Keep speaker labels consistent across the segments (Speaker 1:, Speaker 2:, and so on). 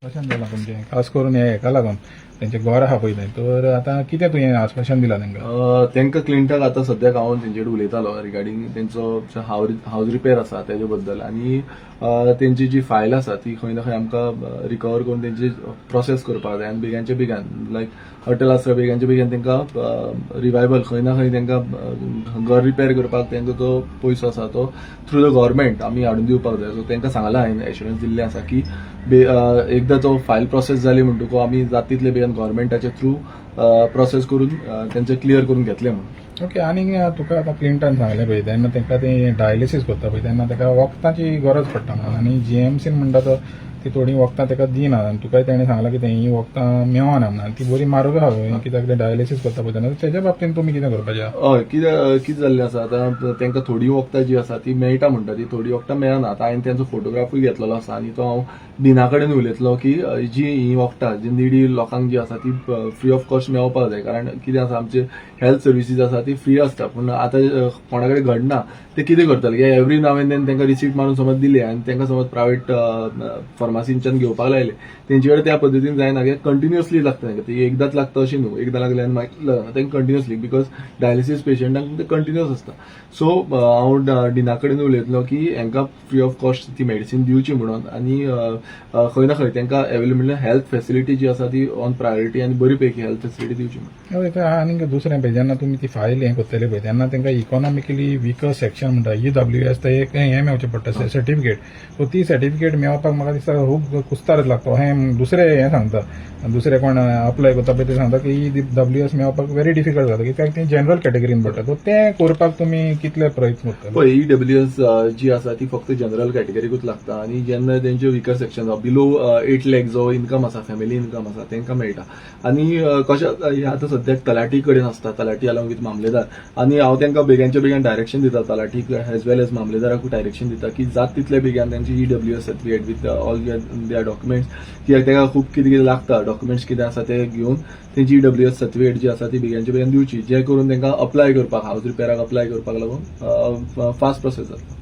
Speaker 1: आश्वासन दिलां तुमचें खास करून हेका लागून तेंचे घर आहा पळय तर आतां कितें तुवें आश्वासन दिलां तांकां?
Speaker 2: तांकां क्लिंटाक आतां सद्याक हांव तेंचे कडेन उलयतालो रिगार्डींग तेंचो हावज रिपेर आसा तेजे बद्दल आनी तेंची जी फायल आसा ती खंय ना खंय आमकां रिकवर करून तेंची प्रोसेस करपाक जाय आनी बेगांचे बेगान लायक हॉटेल आसा बेगांचे बेगान तांकां रिवायवल खंय ना खंय तांकां घर रिपेर करपाक तेंचो जो पयसो आसा तो थ्रू द गव्हर्मेंट आमी हाडून दिवपाक जाय सो तांकां सांगलां हांवें एश्युरन्स दिल्लें आसा की एकदां तो फायल प्रोसेस जाली म्हणटकूच आमी जाता तितले बेगीन गव्हर्मेंटाच्या थ्रू प्रोसेस करून तेंचे क्लियर करून घेतले म्हणून.
Speaker 1: ओके आनी तुका आतां क्लिंटन सांगलें पळय तेन्ना तांकां तें डायलिसीस करता पळय तेन्ना ताका वखदांची गरज पडटा म्हणून आनी जीएमसीन म्हणटा तो ती थोडी वखदां ताका दिना आनी तुकाय ताणें सांगलां की ही वखदां मेळना म्हणून ती बरी म्हारग आहा कित्याक ते डायलिसीस करता पळय तेन्ना तेज्या बाबतींत तुमी कितें करपाचें?
Speaker 2: हय कितें जाल्लें आसा आतां तांकां थोडी वखदां जी आसा ती मेळटा म्हणटा ती थोडी वखदां मेळना. आतां हांवें तेंचो फोटोग्राफूय घेतलेलो आसा आनी तो हांव दिना कडेन उलयतलो की जी ही वखदां जी निडी लोकांक जी आसा ती फ्री ऑफ कॉस्ट मेळपाक जाय कारण कितें आसा आमचे हेल्थ सर्विसीस आसा ती फ्री आसता पूण आतां कोणा कडेन घडना ते कितें करतले की एवरी नाव एंड देन तांकां रिसीट मारून समज दिले आनी तांकां समज प्रायवेट फार्मासींच्यान घेवपाक लायले तेंचे कडेन त्या पद्दतीन जायना की कंटिन्युअसली लागता तांकां ती एकदांच लागता अशी न्हू एकदां लागले आनी मागीर तांकां कंटिन्युअसली बिकॉज डायलिसीस पेशंटांक ते कंटिन्युअस आसता. सो हांव दिना कडेन उलयतलो की हांकां फ्री ऑफ कॉस्ट ती मेडिसीन दिवची म्हणून आनी खंय ना खंय तांकां अवेलेबल हेल्थ फेसिलिटी जी आसा ती ऑन प्रायोरिटी आनी बरी पैकी हेल्थ फेसिलिटी दिवची म्हणून.
Speaker 1: आनी दुसरें पळय जेन्ना तुमी ती फायल हें करतले पळय तेन्ना तांकां इकॉनॉमिकली विकर सेक्शन म्हणटा EWS ते एक हें मेळचें पडटा सर्टिफिकेट सो ती सर्टिफिकेट मेळपाक म्हाका दिसता खूब कुस्तार लागता हें दुसरें हें सांगता दुसरे कोण अप्लाय करता पळय ते सांगता की EWS मेळपाक व्हेरी डिफिकल्ट जाता कित्याक ती जनरल कॅटेगरीन पडटा सो तें करपाक तुमी कितले प्रयत्न करता?
Speaker 2: पळय EWS जी आसा ती फक्त जनरल कॅटेगरीकूच लागता आनी जेन्ना तेंचे विकर सेक्शन बिलो 8 लाख जो इन्कम आसा फॅमिली इन्कम आसा तांकां मेळटा आनी कशें हे आतां सद्याक तलाटी कडेन आसता तलाटी अलॉंग विथ मामलेदार आनी हांव तांकां बेगांचे बेगीन डायरेक्शन दिता तलाटीक एज वेल एज मामलेदाराकूय डायरेक्शन दिता की जात तितले बेगीन तेंची EWS certificate with all their documents कित्याक ताका खूब कितें कितें लागता डॉक्युमेंट्स कितें आसा ते घेवन तेंची EWS सर्टिफिकेट जी आसा ती बेगांचे बेगीन दिवची जे करून तांकां अप्लाय करपाक हावज रिपेराक अप्लाय करपाक लागून फास्ट प्रोसेस जाता.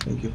Speaker 2: थँक्यू.